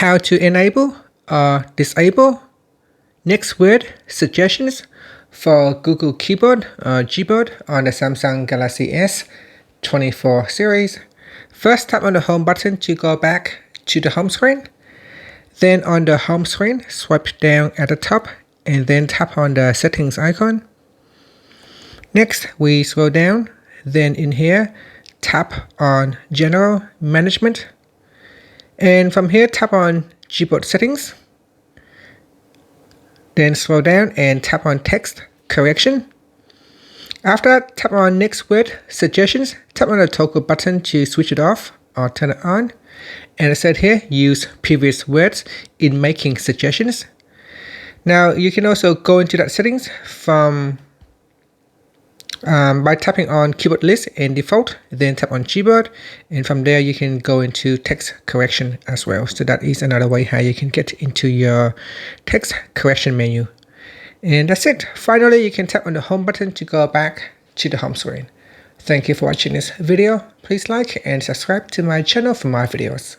how to enable or disable next word suggestions for Google Keyboard or Gboard on the Samsung Galaxy S24 series. First, tap on the home button to go back to the home screen. Then on the home screen, swipe down at the top and then tap on the settings icon. Next, we scroll down. Then in here, tap on General Management. And from here, tap on Gboard Settings. Then scroll down and tap on Text Correction. After that, tap on Next Word Suggestions. Tap on the toggle button to switch it off or turn it on. And it said here, use previous words in making suggestions. Now, you can also go into that settings from by tapping on Keyboard List and Default, then tap on Gboard, and from there you can go into text correction as well. So that is another way how you can get into your text correction menu. And that's it. Finally, you can tap on the home button to go back to the home screen. Thank you for watching this video. Please like and subscribe to my channel for more videos.